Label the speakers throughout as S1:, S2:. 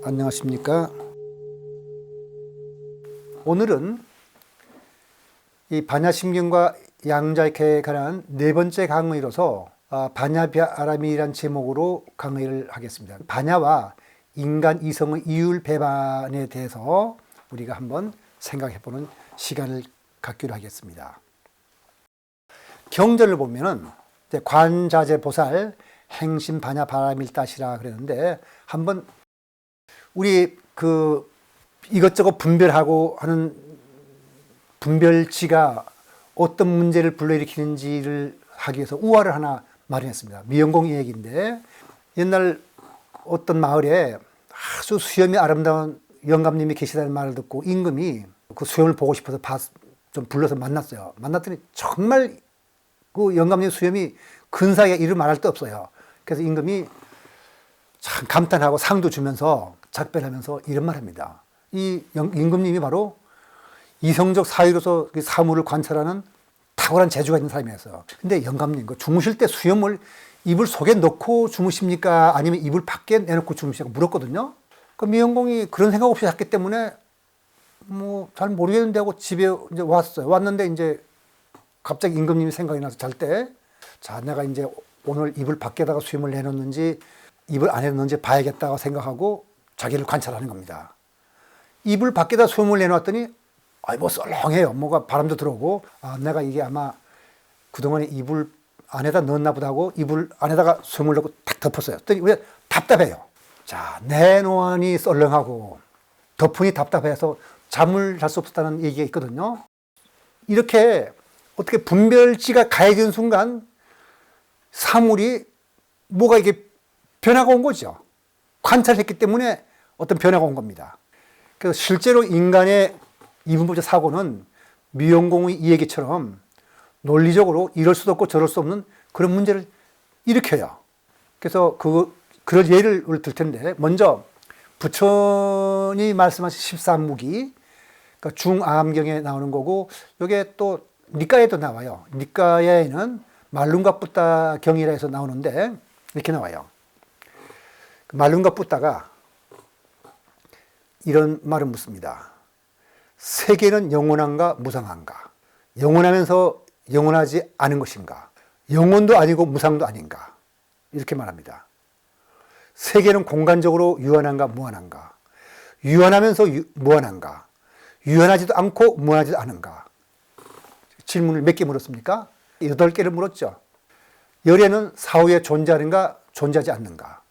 S1: 안녕하십니까. 오늘은 이 반야심경과 양자역학에 관한 네 번째 강의로서 반야바람이란 제목으로 강의를 하겠습니다. 반야와 인간 이성의 이율 배반에 대해서 우리가 한번 생각해보는 시간을 갖기로 하겠습니다. 경전을 보면은 관자재 보살 행심 반야 바람일다시라 그랬는데, 한번 우리 이것저것 분별하고 하는 분별치가 어떤 문제를 불러일으키는지를 하기 위해서 우화를 하나 마련했습니다. 미영공 이야기인데, 옛날 어떤 마을에 아주 수염이 아름다운 영감님이 계시다는 말을 듣고 임금이 그 수염을 보고 싶어서 좀 불러서 만났어요. 만났더니 정말 그 영감님 수염이 근사하게 이루 말할 데 없어요. 그래서 임금이 참 감탄하고 상도 주면서 작별하면서 이런 말 합니다. 이 임금님이 바로 이성적 사유로서 사물을 관찰하는 탁월한 재주가 있는 사람이었어요. 근데 영감님, 주무실 때 수염을 이불 속에 넣고 주무십니까? 아니면 이불 밖에 내놓고 주무십니까? 물었거든요. 그 미영공이 그런 생각 없이 잤기 때문에 잘 모르겠는데 하고 집에 이제 왔어요. 왔는데 이제 갑자기 임금님이 생각이 나서 잘 때, 자, 내가 이제 오늘 이불 밖에다가 수염을 내놓는지 이불 안에 넣는지 봐야겠다고 생각하고 자기를 관찰하는 겁니다. 이불 밖에다 수염을 내놓았더니 썰렁해요. 뭐가 바람도 들어오고, 내가 이게 아마 그동안에 이불 안에다 넣었나 보다 하고 이불 안에다가 수염을 넣고 탁 덮었어요. 그랬더니 왜 답답해요. 자, 내놓으니 썰렁하고 덮으니 답답해서 잠을 잘 수 없었다는 얘기가 있거든요. 이렇게 어떻게 분별치가 가해지는 순간 사물이 뭐가 이게 변화가 온 거죠. 관찰했기 때문에 어떤 변화가 온 겁니다. 그래서 실제로 인간의 이분법적 사고는 미영공의 이 얘기처럼 논리적으로 이럴 수도 없고 저럴 수 없는 그런 문제를 일으켜요. 그래서 그럴 예를 들 텐데, 먼저 부처님이 말씀하신 13무기, 그러니까 중암경에 나오는 거고, 이게 또 니까에도 나와요. 니까에는 말룬가 붓다 경이라 해서 나오는데 이렇게 나와요. 말룬가 붓다가 이런 말을 묻습니다. 세계는 영원한가 무상한가? 영원하면서 영원하지 않은 것인가? 영원도 아니고 무상도 아닌가? 이렇게 말합니다. 세계는 공간적으로 유한한가 무한한가? 유한하면서 무한한가? 유한하지도 않고 무한하지도 않은가? 질문을 몇 개 물었습니까? 8개를 물었죠. 열애는 사후에 존재하는가 존재하지 않는가?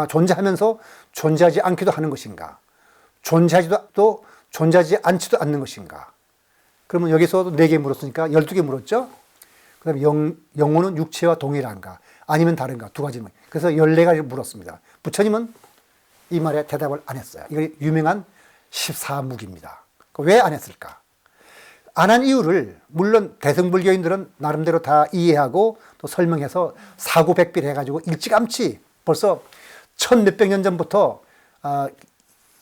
S1: 존재하면서 존재하지 않기도 하는 것인가? 존재하지도 존재하지 않지도 않는 것인가? 그러면 여기서도 4개 물었으니까 12개 물었죠. 그 다음에 영혼은 육체와 동일한가? 아니면 다른가? 2가지만. 그래서 14가지를 물었습니다. 부처님은 이 말에 대답을 안 했어요. 이거 유명한 14무기입니다. 왜 안 했을까? 안 한 이유를 물론 대승불교인들은 나름대로 다 이해하고 또 설명해서 사구백비를 해가지고 일찌감치 벌써 1000몇백 년 전부터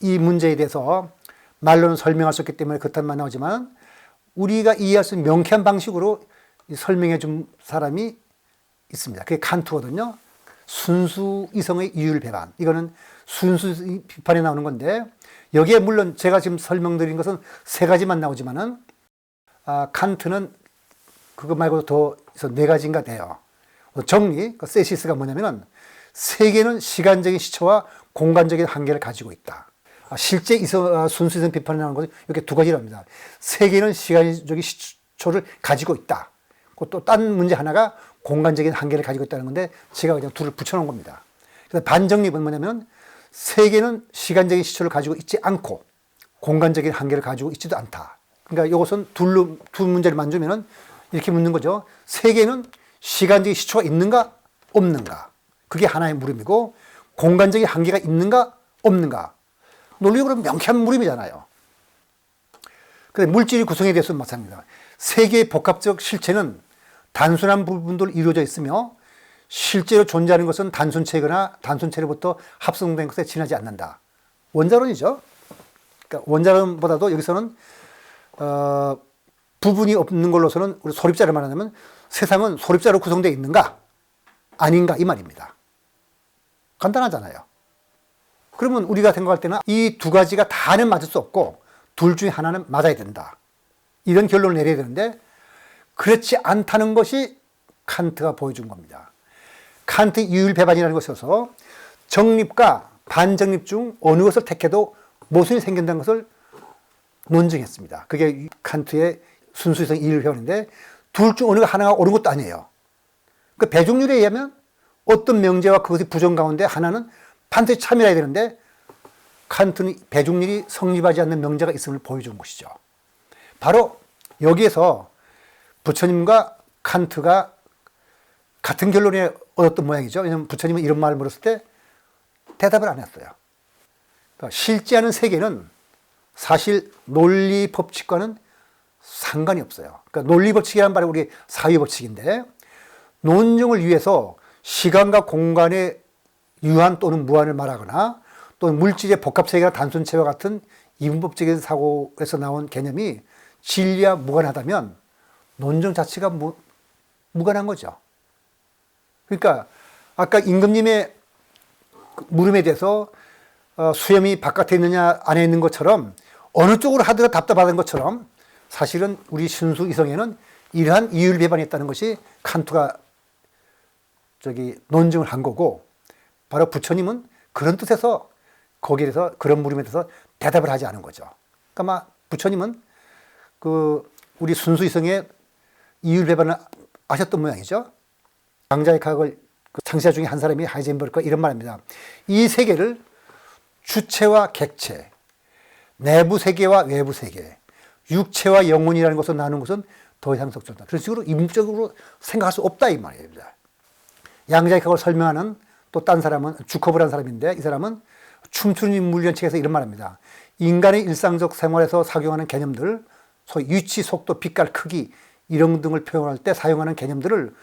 S1: 이 문제에 대해서 말로는 설명할 수 없기 때문에 그딴 말 나오지만, 우리가 이해할 수 있는 명쾌한 방식으로 설명해 준 사람이 있습니다. 그게 칸트거든요. 순수 이성의 이율 배반. 이거는 순수 비판에 나오는 건데, 여기에 물론 제가 지금 설명드린 것은 3가지만 나오지만은, 칸트는 그거 말고도 더 4가지인가 돼요. 정리, 세시스가 뭐냐면은, 세계는 시간적인 시초와 공간적인 한계를 가지고 있다. 실제 순수 이성 비판에 나오는 것은 이렇게 2가지랍니다. 세계는 시간적인 시초를 가지고 있다. 또 딴 문제 하나가 공간적인 한계를 가지고 있다는 건데, 제가 그냥 둘을 붙여놓은 겁니다. 그래서 반정립은 뭐냐면, 세계는 시간적인 시초를 가지고 있지 않고 공간적인 한계를 가지고 있지도 않다. 그러니까 이것은 두 문제를 만들면은 이렇게 묻는 거죠. 세계는 시간적인 시초가 있는가 없는가? 그게 하나의 물음이고, 공간적인 한계가 있는가 없는가? 논리적으로 명쾌한 물음이잖아요. 근데 물질이 구성에 대해서는 마찬가지입니다. 세계의 복합적 실체는 단순한 부분들로 이루어져 있으며, 실제로 존재하는 것은 단순체거나 단순체로부터 합성된 것에 지나지 않는다. 원자론이죠. 그러니까 원자론보다도 여기서는 부분이 없는 걸로서는 우리 소립자를 말하자면 세상은 소립자로 구성되어 있는가 아닌가 이 말입니다. 간단하잖아요. 그러면 우리가 생각할 때는 이 두 가지가 다는 맞을 수 없고 둘 중에 하나는 맞아야 된다. 이런 결론을 내려야 되는데 그렇지 않다는 것이 칸트가 보여준 겁니다. 칸트 이율배반이라는 것이어서 정립과 반정립 중 어느 것을 택해도 모순이 생긴다는 것을 논증했습니다. 그게 칸트의 순수이성 이율배반인데 둘 중 어느 하나가 옳은 것도 아니에요. 그 배중률에 의하면 어떤 명제와 그것의 부정 가운데 하나는 반드시 참여해야 되는데 칸트는 배중률이 성립하지 않는 명제가 있음을 보여준 것이죠. 바로 여기에서 부처님과 칸트가 같은 결론을 얻었던 모양이죠. 왜냐하면 부처님은 이런 말을 물었을 때 대답을 안 했어요. 그러니까 실제하는 세계는 사실 논리 법칙과는 상관이 없어요. 그러니까 논리 법칙이라는 말이 우리 사회 법칙인데 논증을 위해서 시간과 공간의 유한 또는 무한을 말하거나 또는 물질의 복합세계나 단순체와 같은 이분법적인 사고에서 나온 개념이 진리와 무관하다면 논증 자체가 무관한 거죠. 그러니까 아까 임금님의 물음에 대해서 수염이 바깥에 있느냐 안에 있는 것처럼 어느 쪽으로 하더라도 답답하다는 것처럼 사실은 우리 순수 이성에는 이러한 이율배반이 있다는 것이 칸트가 논증을 한 거고 바로 부처님은 그런 뜻에서 거기에 대해서 그런 물음에 대해서 대답을 하지 않은 거죠. 그러니까 부처님은 우리 순수 이성의 이율배반을 아셨던 모양이죠. 양자의 과학을 창시자 중에 한 사람이 하이젠버그가 이런 말입니다. 이 세계를 주체와 객체, 내부 세계와 외부 세계, 육체와 영혼이라는 것을 나누는 것은 더 이상 적절하다. 그런 식으로 인문적으로 생각할 수 없다 이 말입니다. 양자의 과학을 설명하는 또 딴 사람은 주커브라는 사람인데 이 사람은 춤추는 인물이라는 책에서 이런 말합니다. 인간의 일상적 생활에서 작용하는 개념들, 소위 위치, 속도, 빛깔, 크기 이런 등을 표현할 때 사용하는 개념들을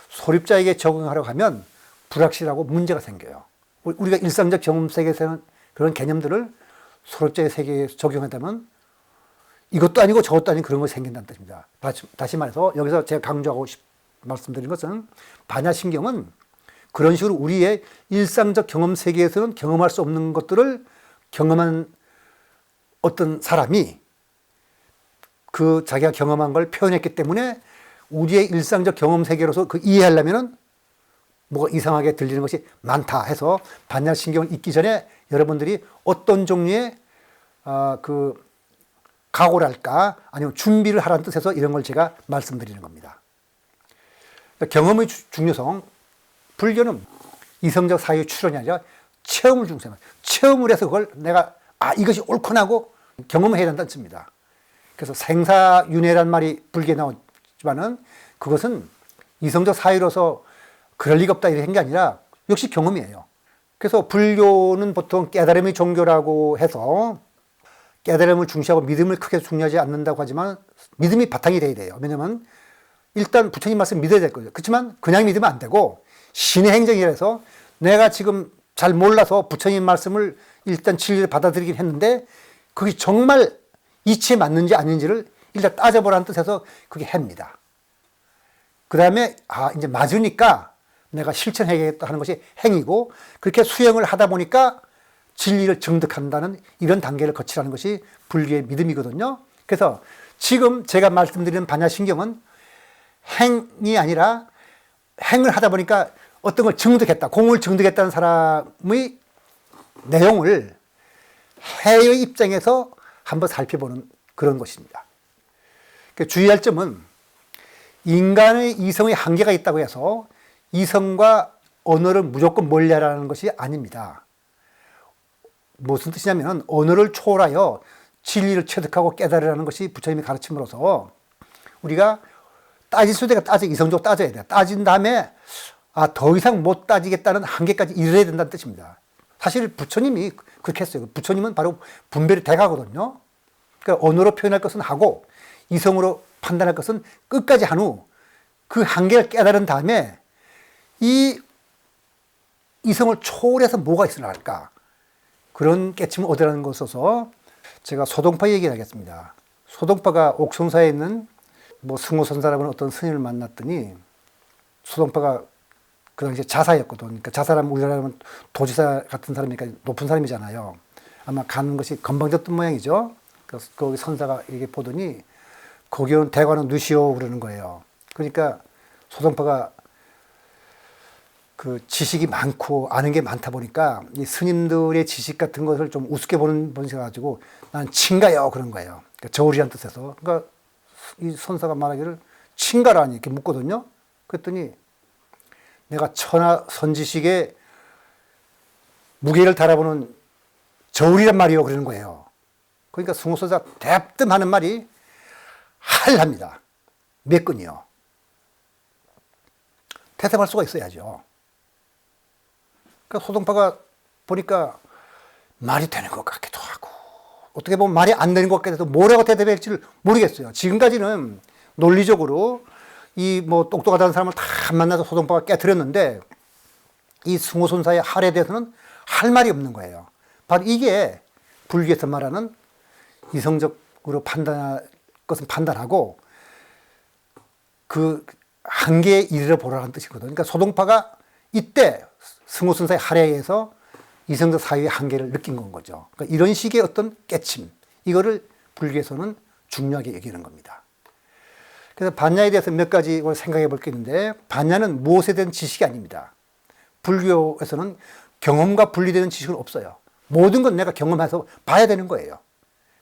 S1: 소립자에게 적용하려고 하면 불확실하고 문제가 생겨요. 우리가 일상적 경험 세계에서는 그런 개념들을 소립자의 세계에 적용하다면 이것도 아니고 저것도 아닌 그런 것이 생긴다는 뜻입니다. 다시 말해서 여기서 제가 강조하고 말씀드린 것은 반야심경은 그런 식으로 우리의 일상적 경험 세계에서는 경험할 수 없는 것들을 경험한 어떤 사람이 그 자기가 경험한 걸 표현했기 때문에 우리의 일상적 경험 세계로서 그 이해하려면은 뭐가 이상하게 들리는 것이 많다 해서 반야심경을 읽기 전에 여러분들이 어떤 종류의 각오랄까 아니면 준비를 하라는 뜻에서 이런 걸 제가 말씀드리는 겁니다. 그러니까 경험의 중요성, 불교는 이성적 사유의 추론이 아니라 체험을 중시합니다. 체험을 해서 그걸 내가 이것이 옳구나 하고 경험을 해야 된다는 뜻입니다. 그래서 생사윤회란 말이 불교에 나오지만은 그것은 이성적 사유로서 그럴 리가 없다 이렇게 한 게 아니라 역시 경험이에요. 그래서 불교는 보통 깨달음의 종교라고 해서 깨달음을 중시하고 믿음을 크게 중요하지 않는다고 하지만 믿음이 바탕이 돼야 돼요. 왜냐하면 일단 부처님 말씀 믿어야 될 거죠. 그렇지만 그냥 믿으면 안 되고 신의 행정이라서 내가 지금 잘 몰라서 부처님 말씀을 일단 진리를 받아들이긴 했는데 그게 정말 이치에 맞는지 아닌지를 일단 따져보라는 뜻에서 그게 해입니다. 그 다음에 이제 맞으니까 내가 실천해야겠다 하는 것이 행이고 그렇게 수행을 하다 보니까 진리를 증득한다는 이런 단계를 거치라는 것이 불교의 믿음이거든요. 그래서 지금 제가 말씀드리는 반야심경은 행이 아니라 행을 하다 보니까 어떤 걸 증득했다, 공을 증득했다는 사람의 내용을 해의 입장에서 한번 살펴보는 그런 것입니다. 주의할 점은 인간의 이성의 한계가 있다고 해서 이성과 언어를 무조건 멀리하라는 것이 아닙니다. 무슨 뜻이냐면 언어를 초월하여 진리를 체득하고 깨달으라는 것이 부처님의 가르침으로서 우리가 따질 수 있으니까 이성적으로 따져야 돼요. 따진 다음에 더 이상 못 따지겠다는 한계까지 이르러야 된다는 뜻입니다. 사실 부처님이 그렇게 했어요. 부처님은 바로 분별의 대가거든요. 그러니까 언어로 표현할 것은 하고 이성으로 판단할 것은 끝까지 한 후 그 한계를 깨달은 다음에 이 이성을 초월해서 뭐가 있으려 할까? 그런 깨침을 얻으라는 것이어서 제가 소동파 얘기를 하겠습니다. 소동파가 옥성사에 있는 승호선사라는 어떤 스님을 만났더니 소동파가 그 당시에 자사였거든. 그러니까 자사라면 우리나라는 도지사 같은 사람이니까 높은 사람이잖아요. 아마 가는 것이 건방졌던 모양이죠. 그래서 거기 선사가 이렇게 보더니 거기 온 대관은 누시오 그러는 거예요. 그러니까 소동파가 그 지식이 많고 아는 게 많다 보니까 이 스님들의 지식 같은 것을 좀 우습게 보는 분이셔 가지고 난 친가요 그런 거예요. 그러니까 저울이란 뜻에서. 그러니까 이 선사가 말하기를 친가라니 이렇게 묻거든요. 그랬더니 내가 천하 선지식의 무게를 달아보는 저울이란 말이요 그러는 거예요. 그러니까 승호선사 대뜸 하는 말이 할랍니다. 몇 건이요. 대답할 수가 있어야죠. 그러니까 소동파가 보니까 말이 되는 것 같기도 하고 어떻게 보면 말이 안 되는 것 같기도 해서 뭐라고 대답할지를 모르겠어요. 지금까지는 논리적으로 이 뭐 똑똑하다는 사람을 다 만나서 소동파가 깨트렸는데 이 승호선사의 할에 대해서는 할 말이 없는 거예요. 바로 이게 불교에서 말하는 이성적으로 것은 판단하고 그 한계에 이르러 보라는 뜻이거든요. 그러니까 소동파가 이때 승호선사의 할에 의해서 이성적 사유의 한계를 느낀 건 거죠. 그러니까 이런 식의 어떤 깨침, 이거를 불교에서는 중요하게 여기는 겁니다. 그래서 반야에 대해서 몇 가지 생각해 볼 게 있는데, 반야는 무엇에 대한 지식이 아닙니다. 불교에서는 경험과 분리되는 지식은 없어요. 모든 건 내가 경험해서 봐야 되는 거예요.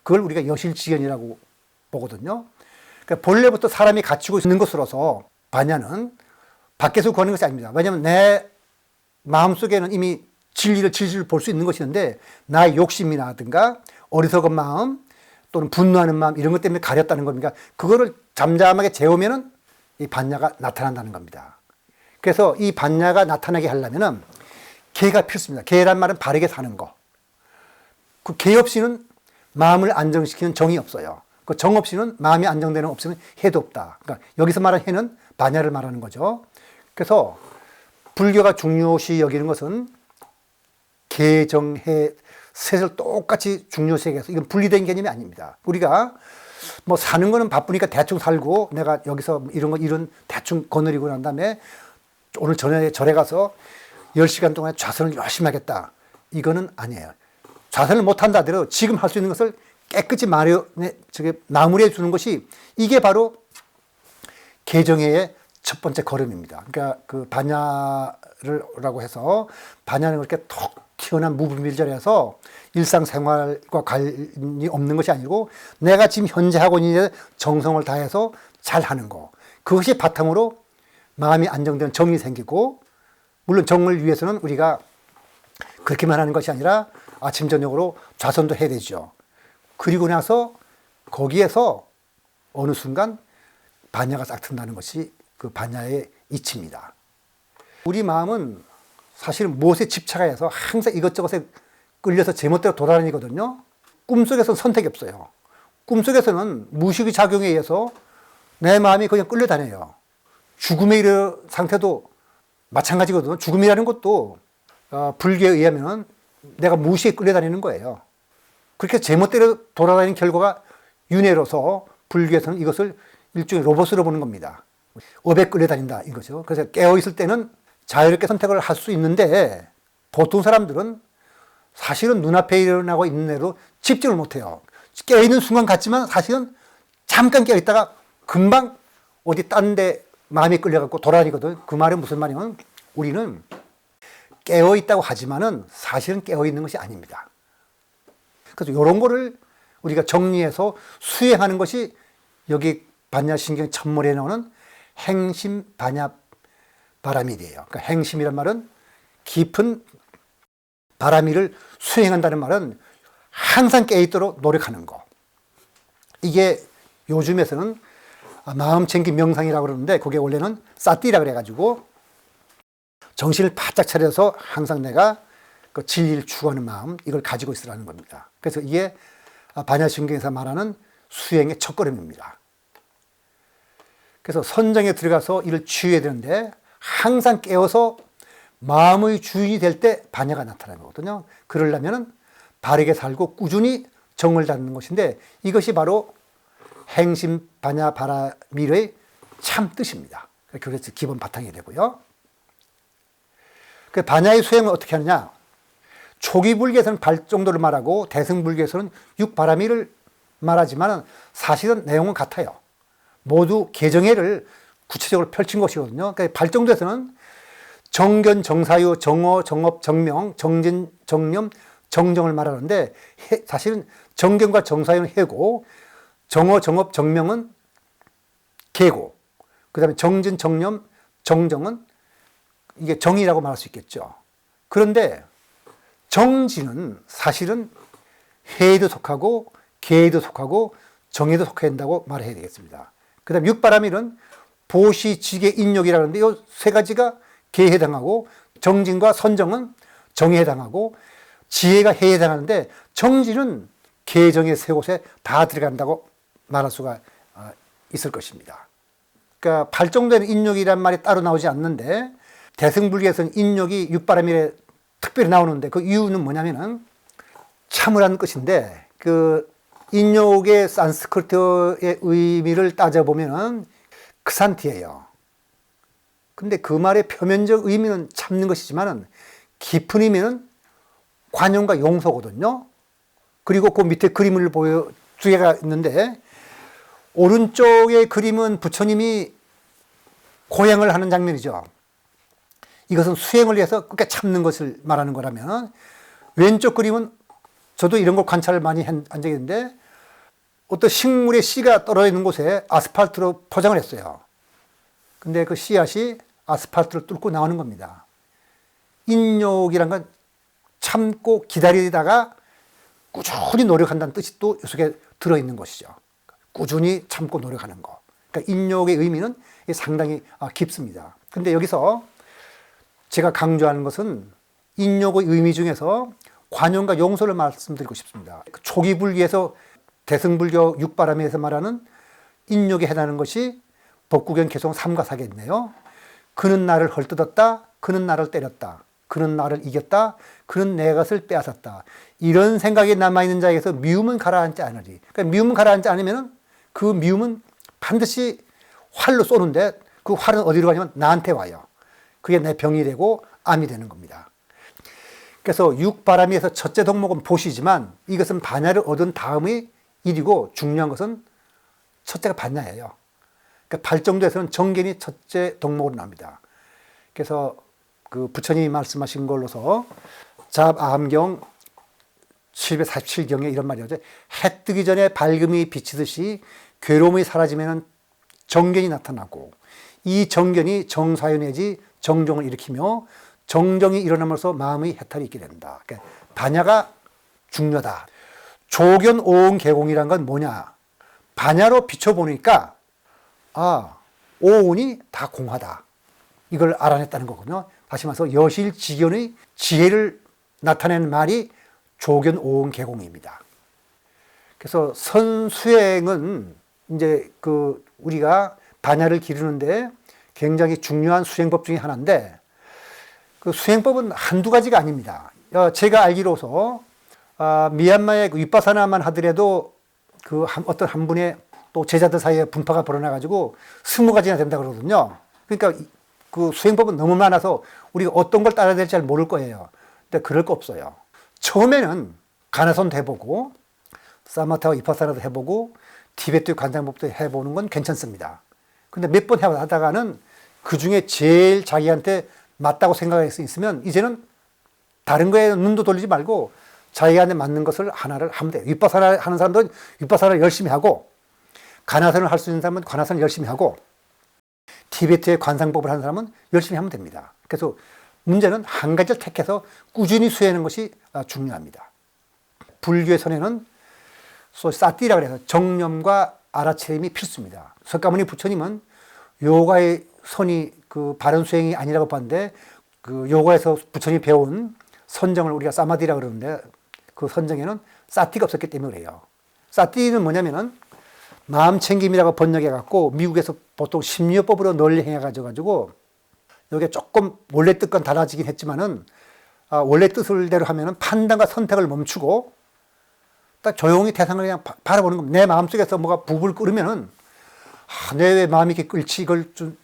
S1: 그걸 우리가 여실지견이라고 보거든요. 그러니까 본래부터 사람이 갖추고 있는 것으로서 반야는 밖에서 구하는 것이 아닙니다. 왜냐하면 내 마음속에는 이미 진리를 질질 볼 수 있는 것이는데 나의 욕심이라든가 어리석은 마음 또는 분노하는 마음 이런 것 때문에 가렸다는 겁니다. 그거를 잠잠하게 재우면은 이 반야가 나타난다는 겁니다. 그래서 이 반야가 나타나게 하려면은 계가 필수입니다. 계란 말은 바르게 사는 거. 그 계 없이는 마음을 안정시키는 정이 없어요. 그 정 없이는 마음이 안정되는 없이는 해도 없다. 그러니까 여기서 말하는 해는 반야를 말하는 거죠. 그래서 불교가 중요시 여기는 것은 계, 정, 해, 셋을 똑같이 중요시 여겨서 이건 분리된 개념이 아닙니다. 우리가 뭐 사는 거는 바쁘니까 대충 살고 내가 여기서 이런 대충 거느리고 난 다음에 오늘 저녁에 절에 가서 10시간 동안 좌선을 열심히 하겠다. 이거는 아니에요. 좌선을 못한다 하더라도 지금 할 수 있는 것을 깨끗이 마무리해 주는 것이 이게 바로 개정의 첫 번째 걸음입니다. 그러니까 그 반야라고 해서 반야는 그렇게 톡 튀어나온 무분별절에서 일상생활과 관련이 없는 것이 아니고 내가 지금 현재 하고 있는 정성을 다해서 잘 하는 거. 그것이 바탕으로 마음이 안정되는 정이 생기고, 물론 정을 위해서는 우리가 그렇게만 하는 것이 아니라 아침 저녁으로 좌선도 해야 되죠. 그리고 나서 거기에서 어느 순간 반야가 싹 튼다는 것이 그 반야의 이치입니다. 우리 마음은 사실은 무엇에 집착해서 항상 이것저것에 끌려서 제멋대로 돌아다니거든요. 꿈속에서는 선택이 없어요. 꿈속에서는 무의식의 작용에 의해서 내 마음이 그냥 끌려다녀요. 죽음에 이르는 상태도 마찬가지거든요. 죽음이라는 것도 불교에 의하면 내가 무의식에 끌려다니는 거예요. 그렇게 제멋대로 돌아다니는 결과가 윤회로서 불교에서는 이것을 일종의 로봇으로 보는 겁니다. 업에 끌려다닌다 이거죠. 그래서 깨어있을 때는 자유롭게 선택을 할 수 있는데 보통 사람들은 사실은 눈앞에 일어나고 있는 대로 집중을 못해요. 깨어있는 순간 같지만 사실은 잠깐 깨어있다가 금방 어디 딴 데 마음이 끌려갖고 돌아다니거든. 그 말은 무슨 말이냐면 우리는 깨어있다고 하지만은 사실은 깨어있는 것이 아닙니다. 그래서 이런 거를 우리가 정리해서 수행하는 것이 여기 반야신경 천문에 나오는 행심 반야 바라밀이에요. 그러니까 행심이란 말은 깊은 바라밀을 수행한다는 말은 항상 깨어있도록 노력하는 거. 이게 요즘에서는 마음 챙김 명상이라고 그러는데 그게 원래는 사띠라 그래가지고 정신을 바짝 차려서 항상 내가 그 진리를 추구하는 마음 이걸 가지고 있으라는 겁니다. 그래서 이게 반야신경에서 말하는 수행의 첫걸음입니다. 그래서 선정에 들어가서 이를 취해야 되는데 항상 깨어서 마음의 주인이 될 때 반야가 나타나는 거거든요. 그러려면 바르게 살고 꾸준히 정을 다루는 것인데 이것이 바로 행심 반야 바라밀의 참 뜻입니다. 그래서 기본 바탕이 되고요. 그 반야의 수행은 어떻게 하느냐? 초기불교에서는 발정도를 말하고 대승불교에서는 육바라미를 말하지만 사실은 내용은 같아요. 모두 개정회를 구체적으로 펼친 것이거든요. 그러니까 발정도에서는 정견, 정사유, 정어, 정업, 정명, 정진, 정념, 정정을 말하는데 사실은 정견과 정사유는 해고, 정어, 정업, 정명은 개고, 그 다음에 정진, 정념, 정정은 이게 정이라고 말할 수 있겠죠. 그런데 정진은 사실은 해에도 속하고 계에도 속하고 정에도 속해야 된다고 말해야 되겠습니다. 그 다음에 육바라밀은 보시, 지계, 인욕이라는데 이 세 가지가 계에 해당하고 정진과 선정은 정에 해당하고 지혜가 해에 해당하는데 정진은 계, 정의 세 곳에 다 들어간다고 말할 수가 있을 것입니다. 그러니까 발정되는 인욕이란 말이 따로 나오지 않는데 대승불교에서는 인욕이 육바라밀에 특별히 나오는데 그 이유는 뭐냐면은 참으라는 뜻인데 그 인욕의 산스크리트의 의미를 따져보면은 크산티예요. 근데 그 말의 표면적 의미는 참는 것이지만은 깊은 의미는 관용과 용서거든요. 그리고 그 밑에 그림을 보여 두 개가 있는데 오른쪽의 그림은 부처님이 고행을 하는 장면이죠. 이것은 수행을 위해서 끝까지 참는 것을 말하는 거라면 왼쪽 그림은 저도 이런 걸 관찰을 많이 한 적이 있는데 어떤 식물의 씨가 떨어져 있는 곳에 아스팔트로 포장을 했어요. 근데 그 씨앗이 아스팔트를 뚫고 나오는 겁니다. 인욕이란 건 참고 기다리다가 꾸준히 노력한다는 뜻이 또 이 속에 들어있는 것이죠. 꾸준히 참고 노력하는 거. 그러니까 인욕의 의미는 상당히 깊습니다. 근데 여기서 제가 강조하는 것은 인욕의 의미 중에서 관용과 용서를 말씀드리고 싶습니다. 초기 불교에서 대승불교 육바라밀에서 말하는 인욕에 해당하는 것이 법구경 개송 3과 4겠네요. 그는 나를 헐뜯었다. 그는 나를 때렸다. 그는 나를 이겼다. 그는 내 것을 빼앗았다. 이런 생각이 남아있는 자에게서 미움은 가라앉지 않으리. 그러니까 미움은 가라앉지 않으면 그 미움은 반드시 활로 쏘는데 그 활은 어디로 가냐면 나한테 와요. 그게 내 병이 되고 암이 되는 겁니다. 그래서 육바라밀에서 첫째 덕목은 보시지만 이것은 반야를 얻은 다음의 일이고 중요한 것은 첫째가 반야예요. 그러니까 발정도에서는 정견이 첫째 덕목으로 납니다. 그래서 그 부처님이 말씀하신 걸로서 잡암경 747경에 이런 말이 나오죠. 해 뜨기 전에 밝음이 비치듯이 괴로움이 사라지면 정견이 나타나고 이 정견이 정사유 내지 정종을 일으키며 정정이 일어남으로써 마음의 해탈이 있게 된다. 그러니까 반야가 중요하다. 조견 오온 개공이란 건 뭐냐? 반야로 비춰보니까 오온이 다 공하다. 이걸 알아냈다는 거거든요. 다시 말해서 여실지견의 지혜를 나타내는 말이 조견 오온 개공입니다. 그래서 선수행은 이제 우리가 반야를 기르는데 굉장히 중요한 수행법 중에 하나인데 그 수행법은 한두 가지가 아닙니다. 제가 알기로서 미얀마의 윗바사나만 하더라도 어떤 한 분의 또 제자들 사이에 분파가 벌어나가지고 20가지나 된다 그러거든요. 그러니까 그 수행법은 너무 많아서 우리가 어떤 걸 따라야 될지 잘 모를 거예요. 근데 그럴 거 없어요. 처음에는 가나손도 해보고 사마타와 이파사나도 해보고 티베트 관장법도 해보는 건 괜찮습니다. 근데 몇 번 하다가는 그 중에 제일 자기한테 맞다고 생각할 수 있으면 이제는 다른 거에 눈도 돌리지 말고 자기한테 맞는 것을 하나를 하면 돼요. 윗바사나 하는 사람들은 윗바사나를 열심히 하고 가나선을 할 수 있는 사람은 가나선을 열심히 하고 티베트의 관상법을 하는 사람은 열심히 하면 됩니다. 그래서 문제는 한 가지를 택해서 꾸준히 수행하는 것이 중요합니다. 불교의 선에는 소위 사띠라고 해서 정념과 알아차림이 필수입니다. 석가모니 부처님은 요가의 선이 바른 수행이 아니라고 봤는데 요가에서 부처님이 배운 선정을 우리가 사마디라고 그러는데 그 선정에는 사띠가 없었기 때문에 그래요. 사띠는 뭐냐면은 마음 챙김이라고 번역해갖고 미국에서 보통 심리요법으로 널리 행해가지고 여기에 조금 원래 뜻과 달라지긴 했지만은 원래 뜻대로 하면은 판단과 선택을 멈추고 딱 조용히 대상을 그냥 바라보는 겁니다. 내 마음속에서 뭐가 부불 끓으면은 내 왜 마음이 이렇게 끓지 이걸 좀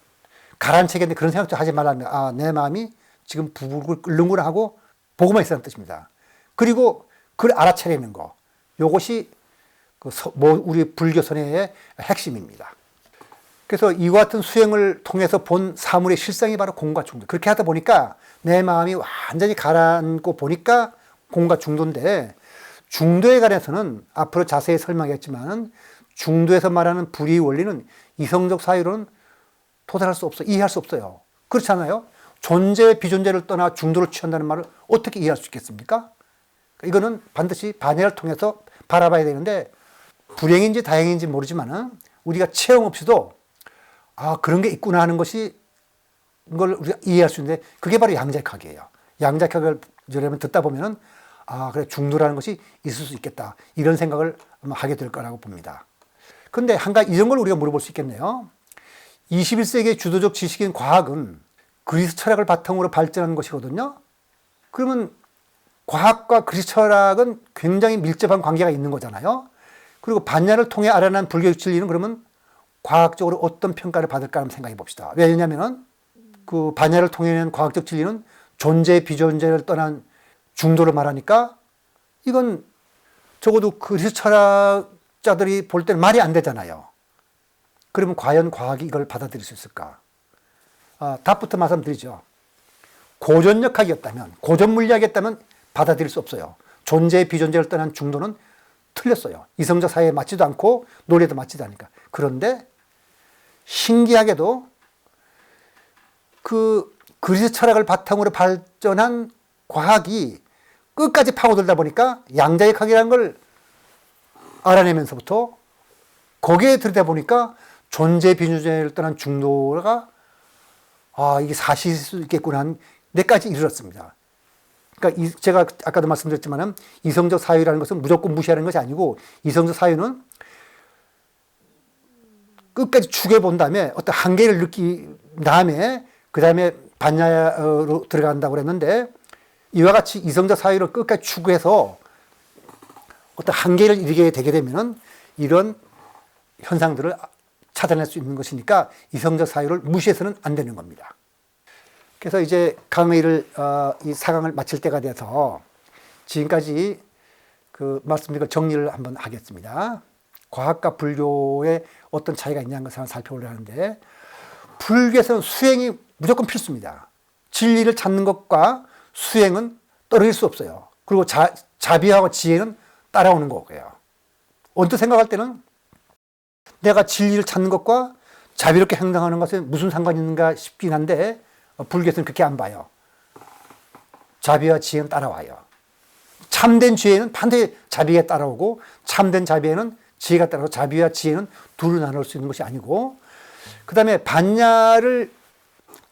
S1: 가라앉히겠네 그런 생각도 하지 말랍니다. 내 마음이 지금 부글부글 끓는구나 하고 보고만 있으라는 뜻입니다. 그리고 그걸 알아차리는 거, 이것이 우리 불교 선회의 핵심입니다. 그래서 이와 같은 수행을 통해서 본 사물의 실상이 바로 공과 중도. 그렇게 하다 보니까 내 마음이 완전히 가라앉고 보니까 공과 중도인데, 중도에 관해서는 앞으로 자세히 설명하겠지만 중도에서 말하는 불의 원리는 이성적 사유로는 도달할 수 없어요. 이해할 수 없어요. 그렇잖아요. 존재, 비존재를 떠나 중도를 취한다는 말을 어떻게 이해할 수 있겠습니까? 이거는 반드시 반야를 통해서 바라봐야 되는데, 불행인지 다행인지 모르지만은 우리가 체험 없이도 그런 게 있구나 하는 것이 이걸 우리가 이해할 수 있는데, 그게 바로 양자역학이에요. 양자역학을 여러분 듣다 보면은 그래, 중도라는 것이 있을 수 있겠다, 이런 생각을 아마 하게 될 거라고 봅니다. 그런데 한 가지 이런 걸 우리가 물어볼 수 있겠네요. 21세기의 주도적 지식인 과학은 그리스 철학을 바탕으로 발전한 것이거든요. 그러면 과학과 그리스 철학은 굉장히 밀접한 관계가 있는 거잖아요. 그리고 반야를 통해 알아낸 불교적 진리는 그러면 과학적으로 어떤 평가를 받을까 한번 생각해 봅시다. 왜냐하면 그 반야를 통해 낸 과학적 진리는 존재, 비존재를 떠난 중도를 말하니까 이건 적어도 그리스 철학자들이 볼 때는 말이 안 되잖아요. 그러면 과연 과학이 이걸 받아들일 수 있을까? 답부터 말씀드리죠. 고전역학이었다면, 고전물리학이었다면 받아들일 수 없어요. 존재, 비존재를 떠난 중도는 틀렸어요. 이성적 사회에 맞지도 않고 논리에도 맞지도 않으니까. 그런데 신기하게도 그 그리스 철학을 바탕으로 발전한 과학이 끝까지 파고들다 보니까 양자역학이라는 걸 알아내면서부터 거기에 들여다 보니까 존재, 비존재를 떠난 중도가 이게 사실일 수 있겠구나 하는 데까지 이르렀습니다. 그러니까 제가 아까도 말씀드렸지만 이성적 사유라는 것은 무조건 무시하는 것이 아니고, 이성적 사유는 끝까지 추구해본 다음에 어떤 한계를 느낀 다음에 그 다음에 반야로 들어간다고 그랬는데, 이와 같이 이성적 사유를 끝까지 추구해서 어떤 한계를 이르게 되게 되면 이런 현상들을 찾아낼 수 있는 것이니까 이성적 사유를 무시해서는 안 되는 겁니다. 그래서 이제 강의를 이 4강을 마칠 때가 돼서 지금까지 그 말씀드린 걸 정리를 한번 하겠습니다. 과학과 불교의 어떤 차이가 있냐는 것을 살펴보려 하는데, 불교에서는 수행이 무조건 필수입니다. 진리를 찾는 것과 수행은 떨어질 수 없어요. 그리고 자비하고 지혜는 따라오는 거고요. 언뜻 생각할 때는 내가 진리를 찾는 것과 자비롭게 행동하는 것에 무슨 상관이 있는가 싶긴 한데, 불교에서는 그렇게 안 봐요. 자비와 지혜는 따라와요. 참된 지혜는 반드시 자비가 따라오고, 참된 자비에는 지혜가 따라오고, 자비와 지혜는 둘로 나눌 수 있는 것이 아니고, 그 다음에 반야를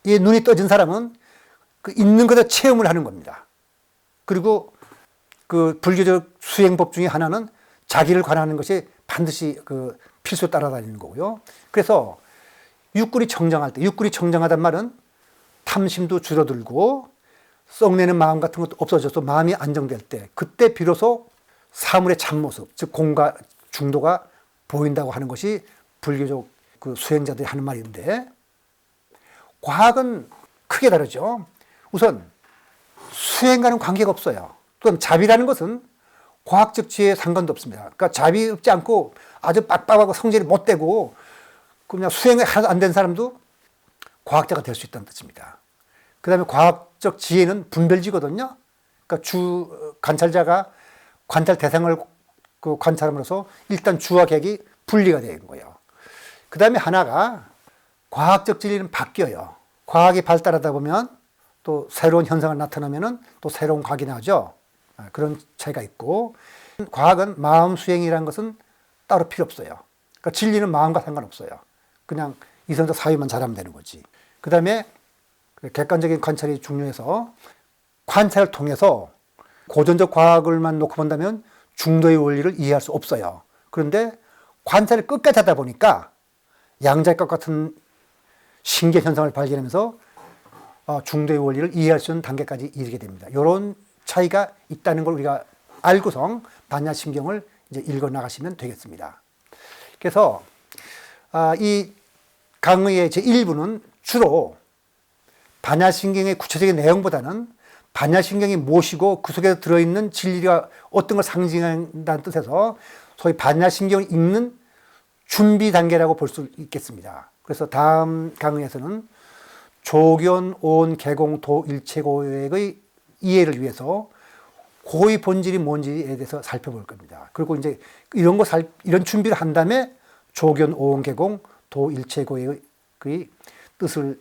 S1: 눈이 떠진 사람은 그 있는 것에 체험을 하는 겁니다. 그리고 그 불교적 수행법 중에 하나는 자기를 관하는 것이 반드시 그 필수 따라다니는 거고요. 그래서 육군이 청정할 때, 육군이 청정하단 말은 탐심도 줄어들고 썩내는 마음 같은 것도 없어져서 마음이 안정될 때, 그때 비로소 사물의 참모습, 즉 공과 중도가 보인다고 하는 것이 불교적 그 수행자들이 하는 말인데, 과학은 크게 다르죠. 우선 수행과는 관계가 없어요. 또 자비라는 것은 과학적 지혜에 상관도 없습니다. 그러니까 자비 없지 않고 아주 빡빡하고 성질이 못되고 그냥 수행이 하나도 안 된 사람도 과학자가 될 수 있다는 뜻입니다. 그 다음에 과학적 지혜는 분별지거든요. 그러니까 관찰자가 관찰 대상을 그 관찰함으로써 일단 주와 객이 분리가 되는 거예요. 그 다음에 하나가 과학적 진리는 바뀌어요. 과학이 발달하다 보면 또 새로운 현상을 나타나면은 또 새로운 과학이 나오죠. 그런 차이가 있고, 과학은 마음 수행이라는 것은 따로 필요 없어요. 그러니까 진리는 마음과 상관없어요. 그냥 이성적 사유만 잘하면 되는 거지. 그 다음에 객관적인 관찰이 중요해서 관찰을 통해서 고전적 과학을만 놓고 본다면 중도의 원리를 이해할 수 없어요. 그런데 관찰을 끝까지 하다 보니까 양자역학 같은 신기한 현상을 발견하면서 중도의 원리를 이해할 수 있는 단계까지 이르게 됩니다. 이런 차이가 있다는 걸 우리가 알고서 반야심경을 이제 읽어 나가시면 되겠습니다. 그래서 이 강의의 제1부는 주로 반야신경의 구체적인 내용보다는 반야신경이 무엇이고 그 속에 들어있는 진리가 어떤 걸 상징한다는 뜻에서 소위 반야신경을 읽는 준비 단계라고 볼 수 있겠습니다. 그래서 다음 강의에서는 조견, 오온, 개공, 도, 일체고액의 이해를 위해서 고의 본질이 뭔지에 대해서 살펴볼 겁니다. 그리고 이제 이런 준비를 한 다음에 조견, 오온, 개공, 도, 일체고액의 뜻을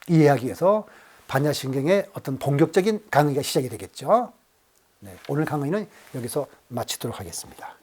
S1: 이해하기 위해서 반야신경의 어떤 본격적인 강의가 시작이 되겠죠. 네, 오늘 강의는 여기서 마치도록 하겠습니다.